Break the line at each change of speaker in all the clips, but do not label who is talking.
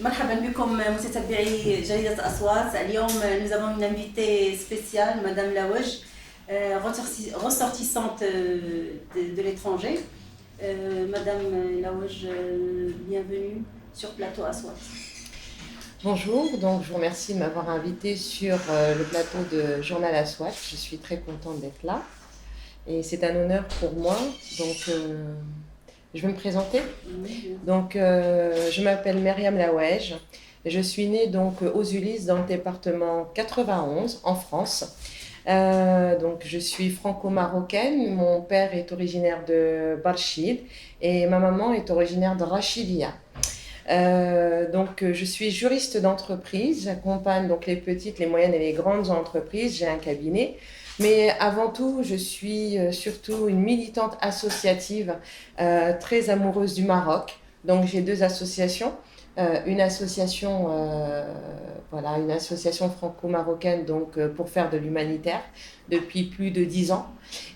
مرحبا بكم متتبعي جريدة أصوات. اليوم nous avons une invitée spéciale, Madame Lawaj, ressortissante de l'étranger. Madame Lawaj, bienvenue sur plateau Aswat.
Bonjour, donc je vous remercie de m'avoir invité sur le plateau de Journal Aswat. Je suis très contente d'être là et c'est un honneur pour moi. Donc je vais me présenter. Donc je m'appelle Myriam Lawaj. Je suis née donc aux Ulysses dans le département 91 en France. Donc je suis franco-marocaine. Mon père est originaire de Barchid et ma maman est originaire de Rachidia. Donc je suis juriste d'entreprise, j'accompagne donc les petites, les moyennes et les grandes entreprises, j'ai un cabinet, mais avant tout je suis surtout une militante associative très amoureuse du Maroc. Donc j'ai deux associations, une association une association franco-marocaine donc pour faire de l'humanitaire depuis plus de 10 ans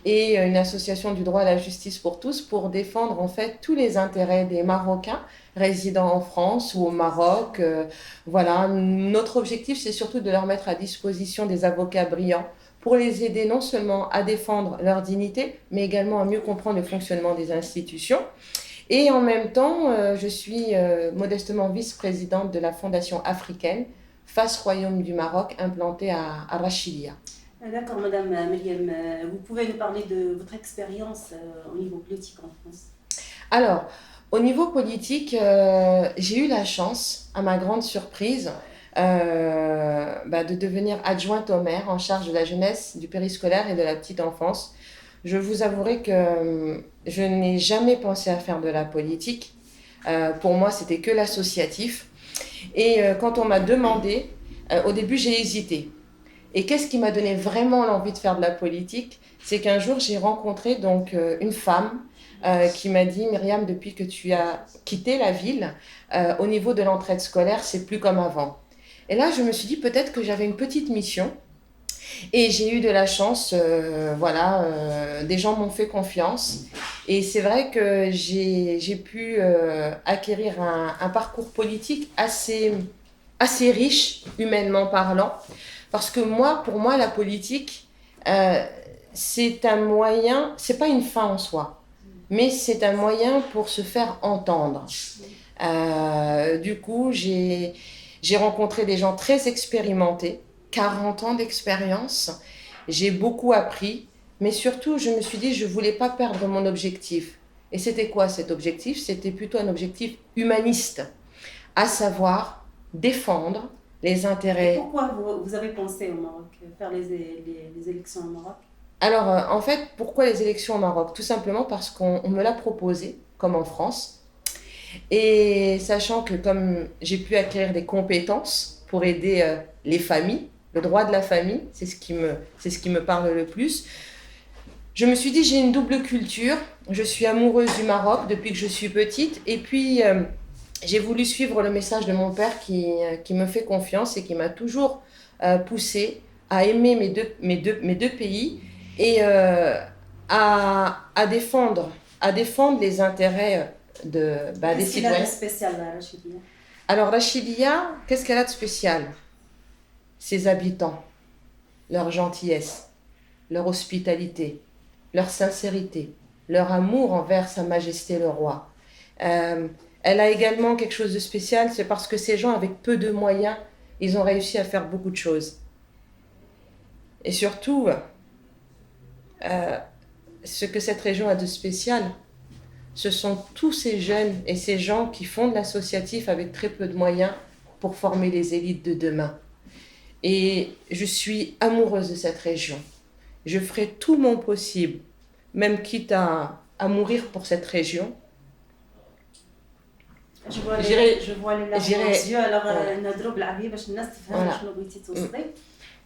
et une association du droit à la justice pour tous pour défendre en fait tous les intérêts des Marocains résidant en France ou au Maroc. Voilà, notre objectif, c'est surtout de leur mettre à disposition des avocats brillants pour les aider non seulement à défendre leur dignité, mais également à mieux comprendre le fonctionnement des institutions. Et en même temps, je suis modestement vice-présidente de la Fondation africaine Face Royaume du Maroc, implantée à Rachidia.
D'accord, Madame Myriam, vous pouvez nous parler de votre expérience au niveau politique en France?
Alors, au niveau politique, j'ai eu la chance, à ma grande surprise, de devenir adjointe au maire en charge de la jeunesse, du périscolaire et de la petite enfance. Je vous avouerai que je n'ai jamais pensé à faire de la politique. Pour moi, c'était que l'associatif. Et quand on m'a demandé, au début, j'ai hésité. Et qu'est-ce qui m'a donné vraiment l'envie de faire de la politique? C'est qu'un jour, j'ai rencontré donc une femme qui m'a dit: Myriam, depuis que tu as quitté la ville, au niveau de l'entraide scolaire, c'est plus comme avant. Et là, je me suis dit peut-être que j'avais une petite mission. Et j'ai eu de la chance, des gens m'ont fait confiance. Et c'est vrai que j'ai pu acquérir un parcours politique assez riche, humainement parlant. Parce que pour moi, la politique, c'est un moyen, c'est pas une fin en soi, mais c'est un moyen pour se faire entendre. Du coup, j'ai rencontré des gens très expérimentés, 40 ans d'expérience. J'ai beaucoup appris, mais surtout, je me suis dit, je ne voulais pas perdre mon objectif. Et c'était quoi cet objectif? C'était plutôt un objectif humaniste, à savoir défendre les intérêts.
Et pourquoi vous avez pensé au Maroc, faire les élections au Maroc?
Alors, en fait, pourquoi les élections au Maroc? Tout simplement parce qu'on me l'a proposé, comme en France. Et sachant que comme j'ai pu acquérir des compétences pour aider les familles, le droit de la famille, c'est ce qui me parle le plus. Je me suis dit, j'ai une double culture. Je suis amoureuse du Maroc depuis que je suis petite. Et puis, j'ai voulu suivre le message de mon père qui me fait confiance et qui m'a toujours poussée à aimer mes deux pays et à défendre les intérêts des citoyens.
Qu'est-ce qu'elle a de spécial, Rachidia?
Alors, Rachidia, qu'est-ce qu'elle a de spécial? Ses habitants, leur gentillesse, leur hospitalité, leur sincérité, leur amour envers Sa Majesté le Roi. Elle a également quelque chose de spécial, c'est parce que ces gens, avec peu de moyens, ils ont réussi à faire beaucoup de choses. Et surtout, ce que cette région a de spécial, ce sont tous ces jeunes et ces gens qui font de l'associatif avec très peu de moyens pour former les élites de demain. Et je suis amoureuse de cette région. Je ferai tout mon possible, même quitte à mourir pour cette région.
Je vois les larmes dans les yeux. Alors نضرب بالعربية باش الناس تفهم شنو بغيتي توصلي.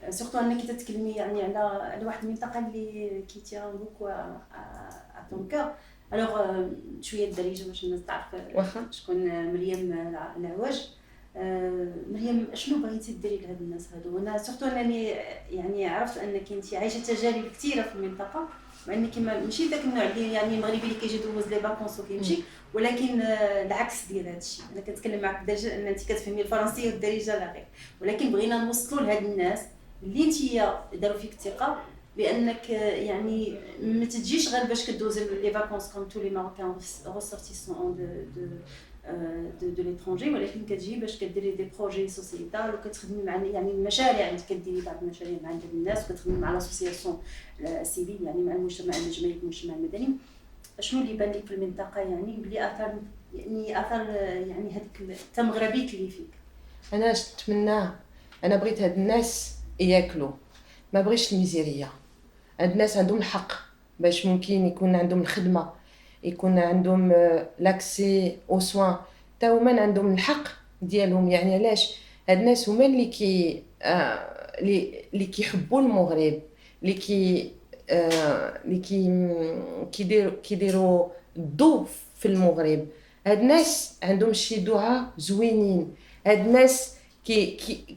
سورتو انك تتكلمي يعني على واحد المنطقة اللي كي تيران بوكو à ton cœur. Alors شوية الدارجة باش الناس تعرف شكون مريم العواج. مريم، شنو بغيتي ديري لهاد الناس هادو؟ وانا سورتو انني يعني عرفت انك انت عايشه تجارب كثيره في المنطقه، مع اني كيما ماشي داك النوع اللي يعني المغربي اللي كيجي يدوز لي فاكونس وكيمشي، ولكن العكس ديال هذا الشيء. انا كنتكلم معك بدرجه ان انت كتفهمي الفرنسيه والدارجه لا غير، ولكن بغينا نوصلوا لهاد الناس اللي انت داروا فيك الثقه بانك يعني ما تجيش غير باش كدوز لي فاكونس كوم تو لي ماروكان ressortissants de l'étranger، ولكن كتجي باش كديري دي بروجي سوسيتال وكتخدمي مع يعني المشاريع، انت كديري بعض المشاريع مع الناس وكتخدمي مع لاسوسياسيون سيفيل يعني مع المجتمع الجمعيه المجتمع المدني. شنو اللي بان لك في المنطقه يعني بلي اثر يعني هذيك التمغربيت اللي فيك؟
انا نتمنى، انا بغيت هاد الناس ياكلوا، ما بغيتش الميزيريا. هاد الناس عندهم الحق باش ممكن يكون عندهم الخدمه، يكون عندهم لاكسي او سوان، تا هما عندهم الحق ديالهم. يعني علاش هاد الناس هما اللي اللي كيحبوا المغرب، اللي كيديروا الضوء في المغرب. هاد الناس عندهم شي دعاء زوينين، هاد الناس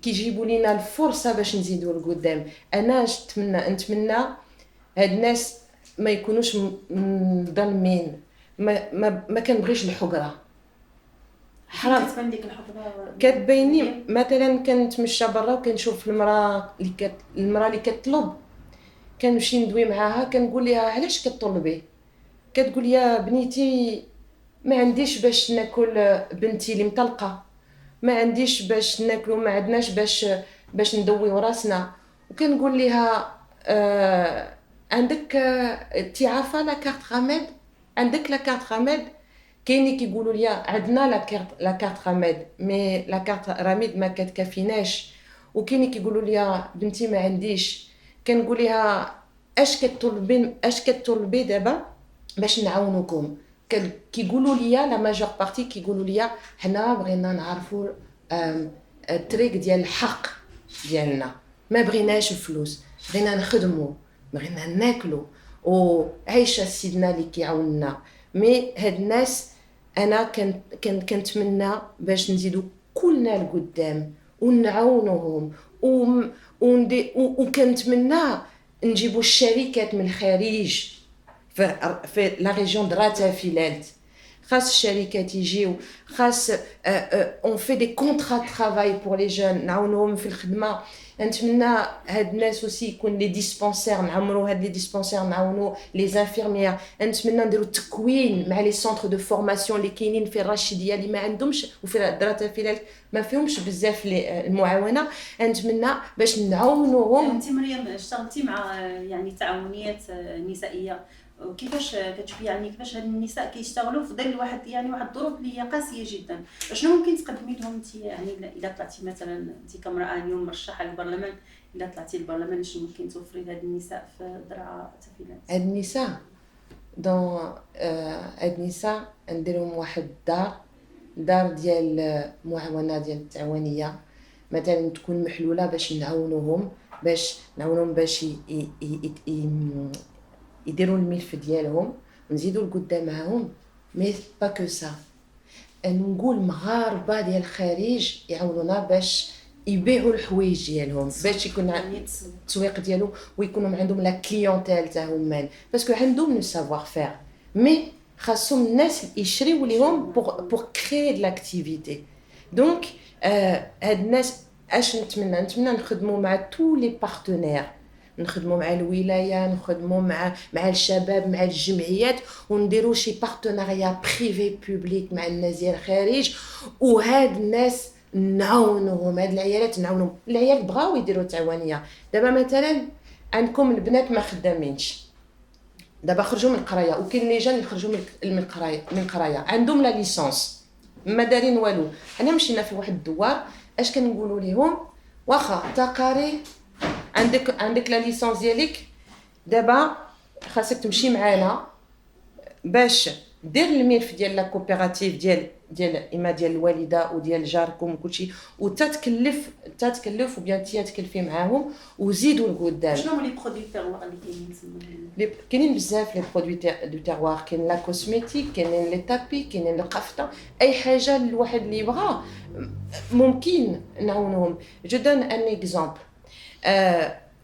كيجيبوا لنا الفرصه باش نزيدوا لقدام. انا نتمنى هاد الناس ما يكونوش ظالمين. ما كنبغيش الحقره،
حرام. كتبان لك الحقره
كتبيني مثلا كنتمشى برا وكنشوف المراه اللي كتطلب، كنمشي ندوي معاها كنقول لها علاش كتطلبي؟ كتقول يا بنيتي ما عنديش باش ناكل، بنتي اللي مطلقه ما عنديش باش ناكلوا، ما عندناش باش ندويو راسنا. وكنقول لها عندك تي عارفه لا كارت غامد؟ عندك لا كارت غامد؟ كاين كيقولوا لي عندنا لا كارت غامد، مي لا كارت راميد ما كتكفيناش. وكاين كيقولوا لي بنتي ما عنديش. كنقول لها اش كتطلبي دابا باش نعاونوكم؟ كيقولوا لي لا ماجور بارتي كيقولوا لي حنا بغينا نعرفوا الطريق ديال الحق ديالنا، ما بغيناش الفلوس، بغينا نخدموا، بغينا ناكلوا وعيشه سيدنا اللي كيعاوننا. مي هاد الناس انا كنتمنى باش نزيدوا كلنا لقدام ونعاونوهم وكنتمنى نجيبوا الشركات من الخارج في لا ريجيون دراتا فيلالت. خاص الشركات يجيو، خاص اون في دي كونطرا دو ترافاي بور لي جون نعاونوهم في الخدمه. نتمنى هاد الناس وسي يكون لي ديسبونسير نعمروا هاد لي ديسبونسير، نعاونوا لي زانفيرميير. نتمنى نديروا تكوين مع لي سونتر دو فورماسيون اللي كاينين في الرشيديه اللي ما عندهمش، وفي دراتا فيلالت ما فيهمش بزاف المعاونه. نتمنى باش نعاونوهم.
انت مريم اشتغلتي مع يعني تعاونيات نسائيه، وكيفاش كتشوفي يعني كيفاش هاد النساء كيشتغلوا في ظل واحد الظروف اللي هي قاسيه جدا؟ شنو ممكن تقدمي لهم انت يعني الا طلعتي مثلا انت كامراه اليوم مرشحه للبرلمان، الا طلعتي للبرلمان شنو ممكن توفري لهاد النساء في درعا تفيلات؟
هاد النساء هاد النساء نديرهم واحد دار ديال معاونه ديال التعاونيه مثلا تكون محلوله باش نعاونوهم باش يديروا الملف ديالهم ونزيدوا لقدام معاهم. مي با كو سا، نقول مغاربه ديال الخارج يعاونونا باش يبيعوا الحوايج ديالهم، باش يكون التسويق ديالو ويكونوا عندهم لا كليونتيل تاعهم، باسكو عندهم لو سافوار فير. مي خاصهم الناس يشريو ليهم بور كريي دو لاكتيفيتي. دونك هاد الناس اش نتمنى نخدموا مع تو لي بارتنير، نخدموا مع الولايه، نخدموا مع الشباب، مع الجمعيات، ونديروا شي بارتناريا بريفي بوبليك مع الناس ديال الخارج. وهاد الناس نعاونوهم، هاد العيالات نعاونوهم. العيال بغاو يديروا تعاونيه. دابا مثلا عندكم البنات ما خدامينش، دابا خرجوا من القرايه، وكاين اللي جان يخرجوا من القرايه عندهم لا ليسانس ما دارين والو. حنا مشينا في واحد الدوار اش كنقولوا لهم واخا تقاري عندك لا ليسانس ديالك، دابا خاصك تمشي معانا باش دير الملف ديال لا كوبيراتيف ديال اما ديال الوالده وديال جاركم وكلشي، وتتكلف وبيان تكلفي معاهم وزيدوا لقدام.
شنو هما لي برودوي تاعوار اللي كاينين تما؟
كاينين بزاف لي برودوي دو تيروار. كاين لا كوسميتيك، كاينين لي تابي، كاينين القفطه، اي حاجه الواحد اللي يبغى ممكن نعاونهم. جو دون ان اكزامبل.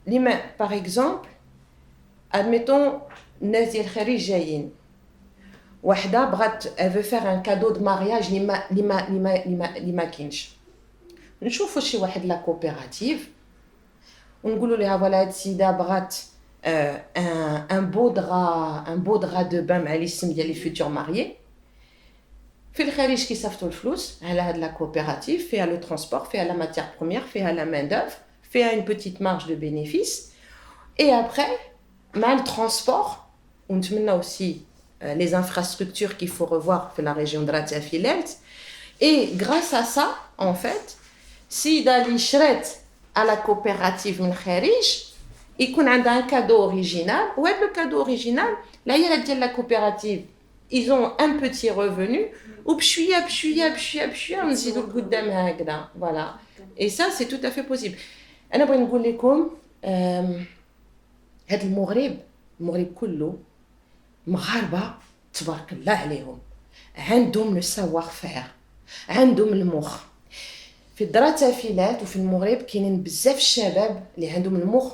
لما باغ اكزامبل admettons الناس ديال الخارج جايين وحده بغات elle veut faire un cadeau de mariage اللي ما كاينش نشوفوا شي واحد لا كوبيراتيف ونقولوا لها فوالا هاد السيده بغات ان beau drap de bain مع الاسم ديال لي فيتور ماريي في الخارج كيصيفطوا الفلوس على هاد لا كوبيراتيف فيها لو ترونسبور فيها لا ماتيير بروميير فيها لا مان دوفر فيها une petite marge de bénéfice et après مع الترونسبور ونتمنى aussi les infrastructures qu'il faut revoir في la région de Ratafilelt et grâce à ça en fait si دالي شرات à la coopérative من الخارج يكون عندها un cadeau original وهذا le cadeau original العيالات ديال la coopérative ils ont un petit revenu وبشويه نزيدوا لقدام هكذا voilà et ça c'est tout à fait possible انا بغيت نقول لكم هذا المغرب كله مغاربه تبارك الله عليهم عندهم لو سافوار فير عندهم المخ في الدراتافيلات وفي المغرب كاينين بزاف الشباب اللي عندهم المخ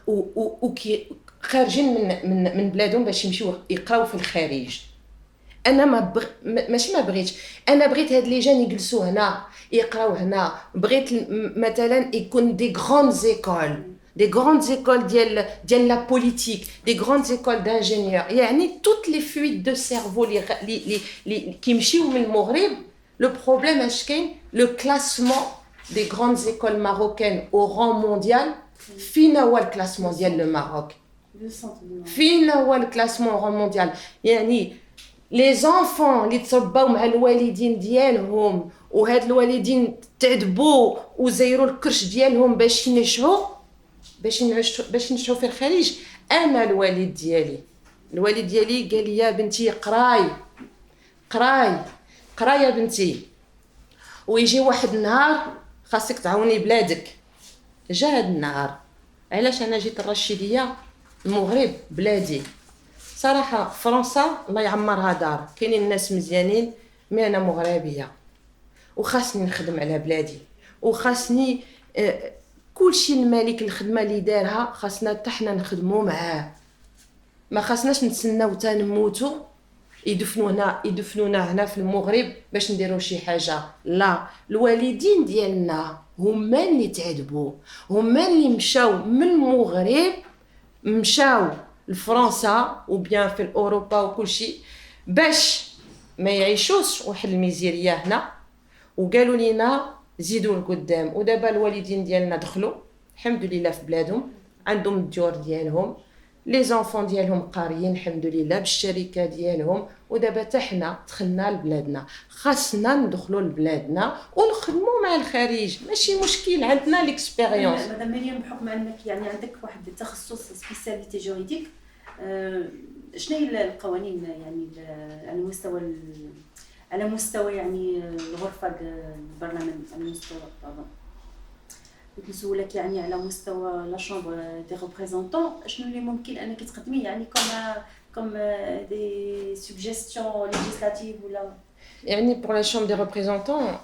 وكي خارجين من بلادهم باش يمشيو يقراو في الخارج انا ماشي ما بغيتش انا بغيت هاد لي جان يجلسوا هنا يقراو هنا بغيت مثلا يكون دي grandes écoles ديال la politique des grandes écoles d'ingénieurs يعني toutes les fuites de cerveau اللي كيمشيو من المغرب le problème اش كاين le classement des grandes écoles marocaines au rang mondial فين هو الكلاسمون ديال الماروك فين هو الكلاسمون au rang mondial يعني les enfants اللي ترباو مع الوالدين ديالهم وهاد الوالدين تعذبوا وزيروا الكرش ديالهم باش ينجحوا في الخارج انا الوالد ديالي قال لي يا بنتي قراي يا بنتي ويجي واحد النهار خاصك تعاوني بلادك جا هاد النهار علاش انا جيت الرشيديه المغرب بلادي صراحه فرنسا الله يعمرها دار كاينين الناس مزيانين مي انا مغربيه وخاصني نخدم على بلادي وخاصني كلشي الملك الخدمه اللي دارها خاصنا حتى حنا نخدموا معاه ما خاصناش نتسناو حتى نموتوا يدفنونا هنا في المغرب باش نديروا شي حاجه لا الوالدين ديالنا هما اللي تعذبوا هما اللي مشاو من المغرب مشاو لفرنسا وبيان في اوروبا وكلشي باش ما يعيشوش واحد الميزيريه هنا وقالوا لينا زيدوا لقدام ودابا الوالدين ديالنا دخلوا الحمد لله في بلادهم عندهم الديور ديالهم لي زونفون ديالهم قاريين الحمد لله بالشركه ديالهم ودابا حتى حنا دخلنا لبلادنا خاصنا ندخلوا لبلادنا ونخدموا مع الخارج ماشي مشكل عندنا ليكسبيريونس
مدام مريم بحكم انك يعني عندك واحد التخصص سبيسياليتي جوريديك شنو هي القوانين يعني على مستوى يعني الغرفه البرلمان على مستوى كنت نسولك يعني على مستوى لا شامبر دي ريبريزونطون شنو اللي ممكن انك تقدمي يعني كوم دي سوجيستيون ليجيسلاتيف ولا
يعني pour la chambre des représentants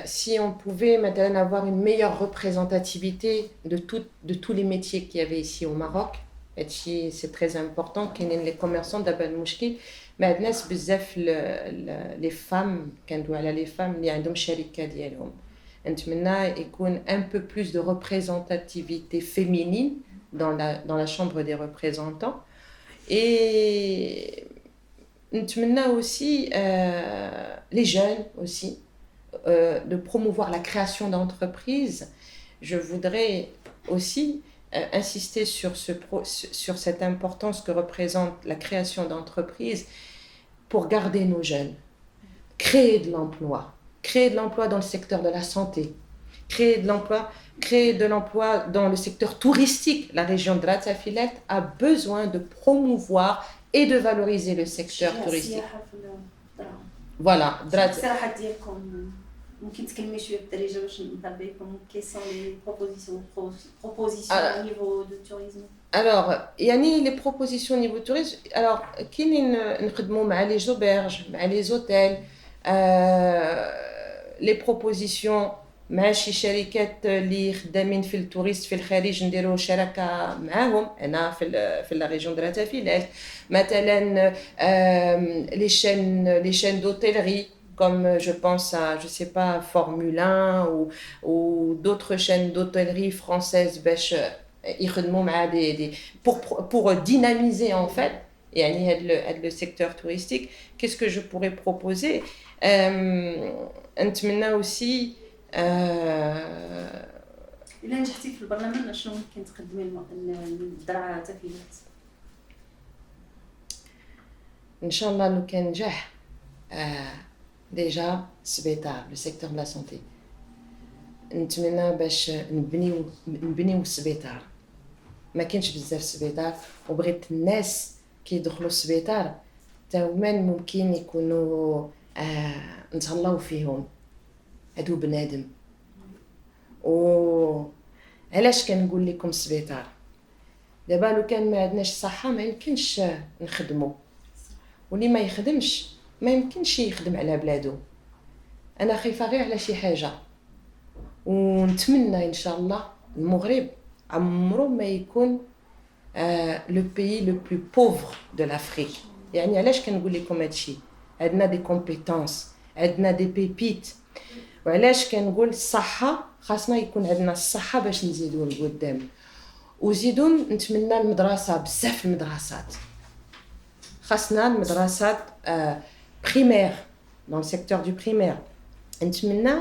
si on pouvait maintenant avoir une meilleure représentativité de tous les métiers qu'il y avait ici au Maroc c'est très important كاينين les commerçants دابا المشكل ما عندناش بزاف les femmes كندوي على les femmes اللي عندهم شركه ديالهم نتمنى يكون un peu plus de représentativité féminine dans la chambre des représentants et نتمنى aussi les jeunes aussi de promouvoir la création d'entreprises je voudrais aussi insister sur cette importance que représente la création d'entreprises pour garder nos jeunes créer de l'emploi dans le secteur de la santé, créer de l'emploi dans le secteur touristique. La région de Ratafilelt a besoin de promouvoir et de valoriser le secteur touristique. Voilà.
ممكن تكلمي شويه بالدارجه باش نتابعكم كي سون لي بروبوزيسيون au niveau du tourisme.
Alors, يعني les propositions au niveau tourisme. Alors, كاينين نخدموا مع les auberges, مع les hôtels. Les propositions مع شي شركات اللي خدامين في التوريست في الخارج نديروا شراكه معاهم هنا في لا ريجون دو لاتافيلات مثلا les chaînes d'hôtellerie comme je pense à je sais pas Formule 1 ou d'autres chaînes d'hôtellerie françaises باش يخدموا مع des pour dynamiser en fait يعني هذا le secteur touristique. Qu'est-ce que je pourrais proposer نتمنى aussi
إلا نجحتي في البرلمان شنو ممكن تقدمي للدرع تافيلات؟
إن شاء الله لو كان نجح ديجا السبيطار لو سيكتور لا سونتي نتمنى باش نبنيو السبيطار. ما كاينش بزاف السبيطار وبغيت الناس كي يدخلوا السبيطار تا هما ممكن يكونوا نتهلاو فيهم هادو بنادم. و علاش كنقول لكم السبيطار دابا لو كان ما عندناش الصحه ما يمكنش نخدموا واللي ما يخدمش ما يمكنش يخدم على بلادو. انا خايفه غير على شي حاجه ونتمنى ان شاء الله المغرب عمره ما يكون لو بيي لو بلو بوفر دو لافريك. يعني علاش كنقول لكم هادشي عندنا دي كومبيتونس عندنا دي بيبيت وعلاش كنقول الصحه خاصنا يكون عندنا الصحه باش نزيدوا لقدام وزيدوا نتمنى المدرسه بزاف المدرسات خاصنا المدرسات بريمير dans le secteur du primaire. نتمنى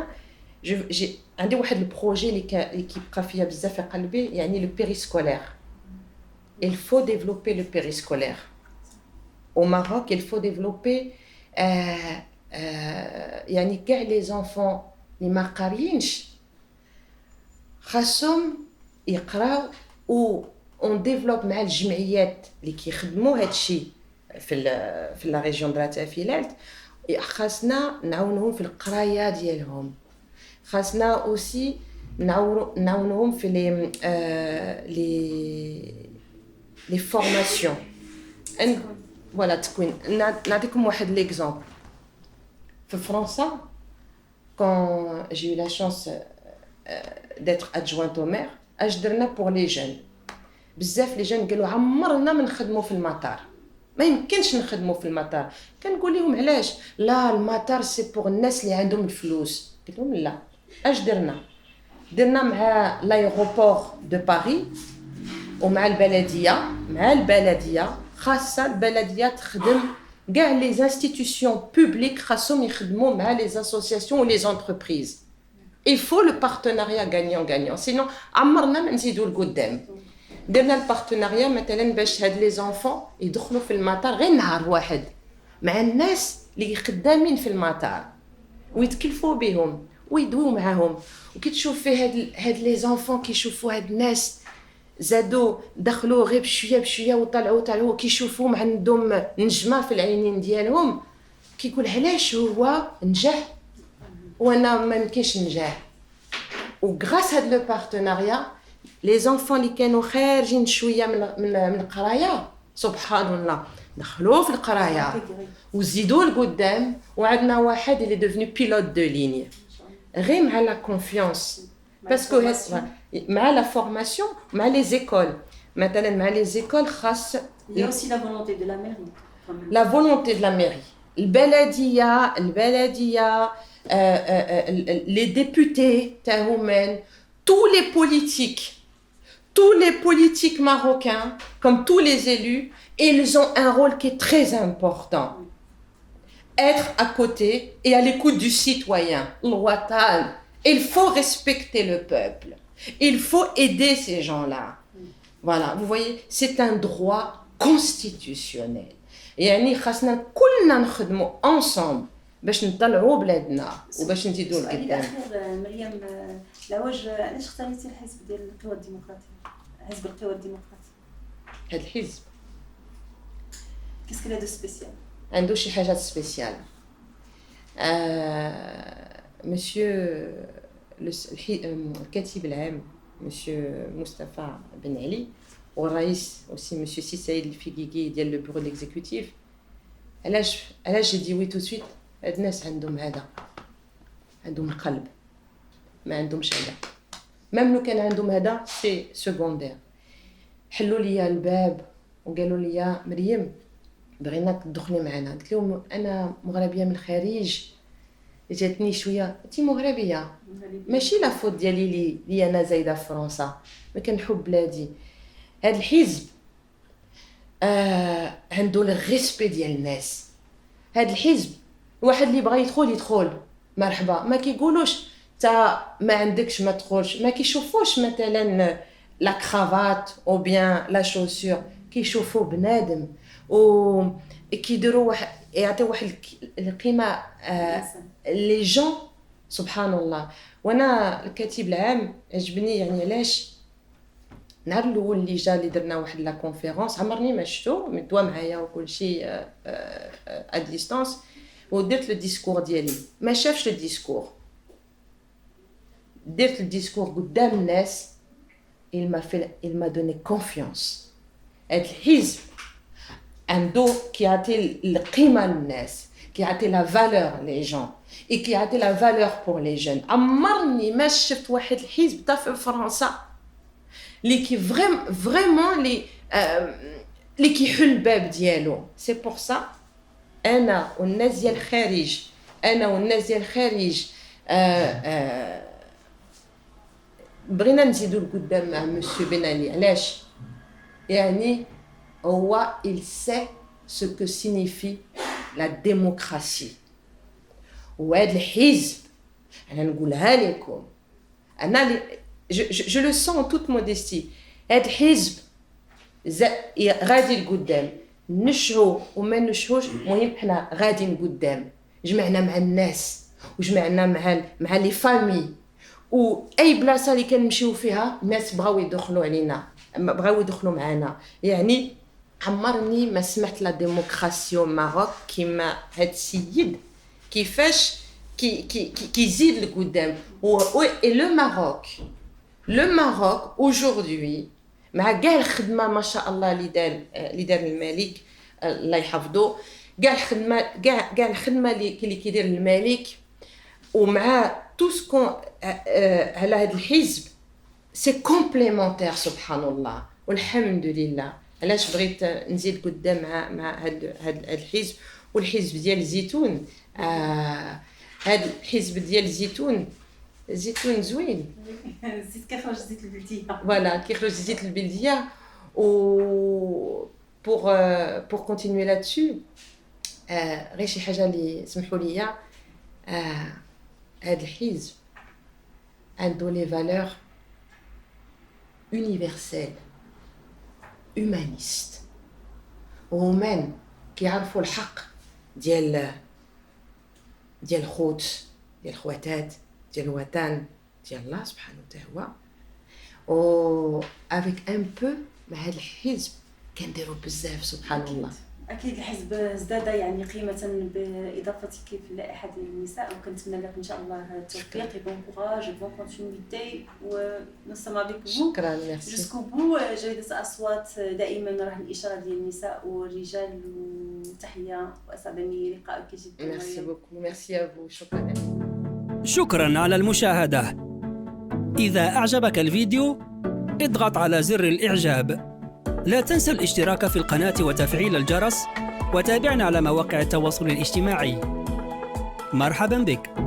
عندي واحد البروجي اللي كيبقى فيا بزاف في قلبي يعني لو périscolaire. Il faut développer le périscolaire. Au Maroc, il faut développer يعني كاع les enfants اللي ما قاريينش خاصهم يقراو و on développe مع الجمعيات اللي كيخدموا هادشي في لا ريجيون دو لاتافيلات. خاصنا نعاونوهم في القرايه ديالهم خاصنا اوسي نعاونوهم في لي فورماسيون فوالا تكوين. نعطيكم واحد ليكزامبل في فرنسا quand j'ai eu la chance d'être adjointe au maire اش درنا pour les jeunes بزاف لي جون قالوا عمرنا ما نخدموا في المطار ما يمكنش نخدموا في المطار. كنقول لهم علاش لا المطار سي بور الناس اللي عندهم الفلوس. قلت لهم لا اش درنا مع لايروبور دو باري ومع البلديه خاصه البلديه تخدم كاع لي انستيتيوشن بوبليك خاصهم يخدموا مع لي اسوسياسيون و لي انتربريز. il faut le partenariat gagnant sinon عمرنا ما نزيدوا لقدام. درنا البارتناريا مثلا باش هاد لي زونفون يدخلوا في المطار غير نهار واحد مع الناس اللي خدامين في المطار ويتكلفوا بهم ويدويو معاهم. وكي تشوف في هاد لي زونفون كيشوفوا هاد الناس زادوا دخلوا غير بشويه وطلعوا كيشوفوهم عندهم نجمه في العينين ديالهم كيقول علاش هو نجح وانا ما يمكنش نجح. وغراس هاد لو بارتناريا لي زونفون اللي كانوا خارجين شويه من القرايه سبحان الله دخلوا في القرايه وزيدوا لقدام وعندنا واحد اللي ديفنو بيلوت دو ليني غير مع لا كونفيونس باسكو مع لا فورماسيون مع لي زيكول مثلا مع لي زيكول خاص
il y a aussi la volonté de la mairie
la volonté de la mairie البلديه les députés تاهما tous les politiques marocains comme tous les élus ils ont un rôle qui est très important. Être à côté et à l'écoute du citoyen. Il faut respecter le peuple. Il faut aider ces gens-là. Voilà, vous voyez, c'est un droit constitutionnel. يعني خاصنا كلنا نخدموا ensemble باش نطلعوا بلادنا وباش نزيدوا لقدام.
مريم لواج علاش اختاريتي الحزب ديال القوى الديمقراطيه حزب القوى الديمقراطيه؟
هذا الحزب
كيس كلا دو سبيسيال
عنده شي حاجات سبيسيال. مسيو الكاتب العام مسيو مصطفى بن علي والرئيس aussi مسيو سي سعيد الفيكيكي ديال لو بيرو ليكزيكوتيف علاش جي دي وي تو سويت. هاد الناس عندهم القلب ما عندهمش هذا ميم لو كان عندهم هذا سي سكوندير حلوا لي الباب وقالوا لي مريم بغيناك تدخلي معنا قلت لهم انا مغربيه من الخارج جاتني شويه انت مغربيه ماشي لا فوت ديالي لي انا زايده في فرنسا ما كنحب بلادي هذا الحزب عنده الريسبي ديال الناس هذا الحزب واحد اللي بغى يدخل مرحبا ما كيقولوش تا ما عندكش ما تدخلش ما كيشوفوش مثلا لا كرافات او بيان لا شوسور كيشوفوا بنادم و كيديروا واحد يعطيو واحد القيمه لي جون سبحان الله. وانا الكاتب العام عجبني يعني علاش نهار الاول اللي جا اللي درنا واحد لا كونفيرونس عمرني ما شفتو مدوا معايا وكل شيء ا ديستانس ودرت لو ديسكور ديالي ما شافش لو ديسكور درت الديسكور قدام الناس il m'a donné confiance هاد الحزب عنده كيعطي القيمه للناس كيعطي لا فالور لي جون اي كيعطي لا فالور بور لي جون عمرني ما شفت واحد الحزب تا في فرنسا اللي كي فريمون اللي كيحل الباب ديالو سي بور سا انا والناس ديال الخارج بغينا نزيدو لقدام مع مسيو بنالي علاش يعني هو il sait ce que signifie la démocratie وهذا الحزب انا نقولها لكم انا je le sens en toute modestie هذا الحزب غادي لقدام نشعو وما نشعوش المهم حنا غادي لقدام جمعنا مع الناس وجمعنا مع لي فامي واي بلاصه اللي كنمشيو فيها الناس بغاو يدخلوا علينا بغاو يدخلوا معنا يعني عمرني ما سمعت لا ديموكراسي ماروك كيما هاد السيد كيفاش كيزيد لقدام و لو ماروك aujourd'hui مع كاع الخدمه ما شاء الله اللي دار الملك الله يحفظه كاع الخدمه اللي كيدير الملك ومع تو سكون على هذا الحزب سي كومبليمونتير سبحان الله والحمد لله. علاش بغيت نزيد قدام مع هذا الحزب والحزب ديال الزيتون هذا الحزب ديال الزيتون زوين
زيت كيخرج زيت البلديه
فوالا كيخرج زيت البلديه و pour continuer là-dessus غير شي حاجه اللي سمحوا لي هذا الحزب عنده لي فالور universelles humaniste وهمان كيعرفوا الحق ديال الخوت ديال الخواتات ديال الوطن ديال الله سبحانه وتعالى و avec un peu مع هذا الحزب كنديروا بزاف سبحان الله.
اكيد الحزب ازداد يعني قيمه باضافتك في لائحه النساء وكنتمنى لك ان شاء الله التوفيق بون كوراج بون كونتينيتي ونستمر بك
شكرا ميرسي
جوسكو بو جريده اصوات دائما راح الاشاره ديال النساء والرجال وتحيه واسعدني لقائك جدا
ميرسي بوكو ميرسي ا فو شكرا.
شكرا على المشاهده. اذا اعجبك الفيديو اضغط على زر الاعجاب. لا تنسى الاشتراك في القناة وتفعيل الجرس وتابعنا على مواقع التواصل الاجتماعي. مرحبا بك.